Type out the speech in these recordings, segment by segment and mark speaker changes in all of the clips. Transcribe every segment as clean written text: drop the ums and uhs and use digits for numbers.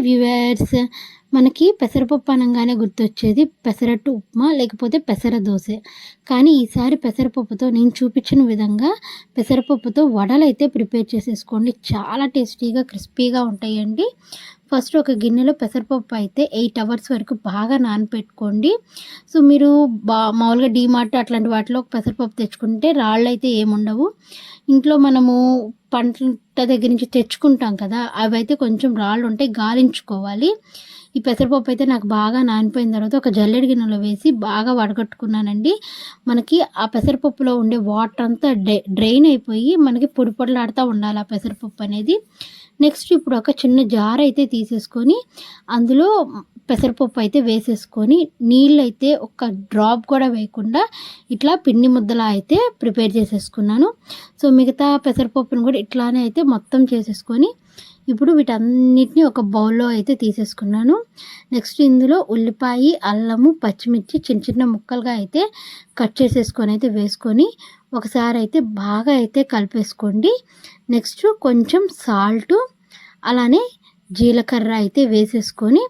Speaker 1: Viewers, మనకి పెసరపప్పు అనంగానే గుర్తొచ్చేది పెసరట్టు ఉప్మా లేకపోతే పెసర దోస. కానీ ఈసారి పెసరపప్పుతో నేను చూపించిన విధంగా పెసరపప్పుతో వడలైతే ప్రిపేర్ చేసేసుకోండి. చాలా టేస్టీగా క్రిస్పీగా ఉంటాయండి. ఫస్ట్ ఒక గిన్నెలో పెసరపప్పు అయితే 8 అవర్స్ వరకు బాగా నానపెట్టుకోండి. సో మీరు మామూలుగా డీమార్ట్ అట్లాంటి వాటిలో పెసరపప్పు తెచ్చుకుంటే రాళ్ళైతే ఏముండవు. ఇంట్లో మనము పంట దగ్గర నుంచి తెచ్చుకుంటాం కదా, అవైతే కొంచెం రాళ్ళు ఉంటాయి, గాలించుకోవాలి. ఈ పెసరపప్పు అయితే నాకు బాగా నానిపోయిన తర్వాత ఒక జల్లెడ గిన్నెలో వేసి బాగా వడగట్టుకున్నానండి. మనకి ఆ పెసరపప్పులో ఉండే వాటర్ అంతా డ్రైన్ అయిపోయి మనకి పొడి పొడిలాడుతూ ఉండాలి ఆ పెసరపప్పు అనేది. నెక్స్ట్ ఇప్పుడు ఒక చిన్న జార్ అయితే తీసేసుకొని అందులో పెసరపప్పు అయితే వేసేసుకొని నీళ్ళైతే ఒక డ్రాప్ కూడా వేయకుండా ఇట్లా పిండి ముద్దలా అయితే ప్రిపేర్ చేసేసుకున్నాను. సో మిగతా పెసరపప్పును కూడా ఇట్లానే అయితే మొత్తం చేసేసుకొని ఇప్పుడు వీటన్నిటిని ఒక బౌల్లో అయితే తీసేసుకున్నాను. నెక్స్ట్ ఇందులో ఉల్లిపాయ, అల్లము, పచ్చిమిర్చి చిన్న చిన్న ముక్కలుగా అయితే కట్ చేసేసుకొని అయితే వేసుకొని ఒకసారి అయితే బాగా అయితే కలిపేసుకోండి. నెక్స్ట్ కొంచెం సాల్టు అలానే జీలకర్ర అయితే వేసేసుకొని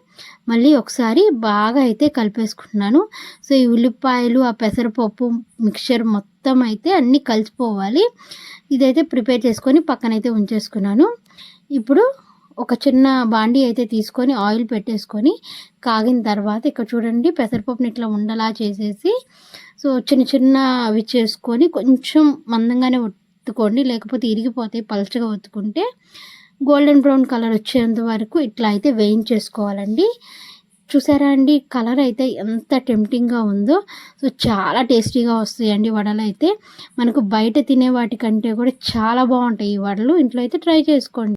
Speaker 1: మళ్ళీ ఒకసారి బాగా అయితే కలిపేసుకుంటున్నాను. సో ఈ ఉల్లిపాయలు ఆ పెసరపప్పు మిక్చర్ మొత్తం అయితే అన్నీ కలిసిపోవాలి. ఇదైతే ప్రిపేర్ చేసుకొని పక్కనైతే ఉంచేసుకున్నాను. ఇప్పుడు ఒక చిన్న బాండీ అయితే తీసుకొని ఆయిల్ పెట్టేసుకొని కాగిన తర్వాత ఇక్కడ చూడండి పెసరపప్పుని ఇట్లా ఉండలా చేసేసి సో చిన్న చిన్న అవి చేసుకొని కొంచెం మందంగానే ఒత్తుకోండి, లేకపోతే ఇరిగిపోతాయి. పలచగా ఒత్తుకుంటే గోల్డెన్ బ్రౌన్ కలర్ వచ్చేంత వరకు ఇట్లా అయితే వేయించేసుకోవాలండి. చూసారా అండి, కలర్ అయితే ఎంత టెంప్టింగ్గా ఉందో. సో చాలా టేస్టీగా వస్తాయండి వడలు అయితే. మనకు బయట తినే వాటికంటే కూడా చాలా బాగుంటాయి ఈ వడలు. ఇంట్లో అయితే ట్రై చేసుకోండి.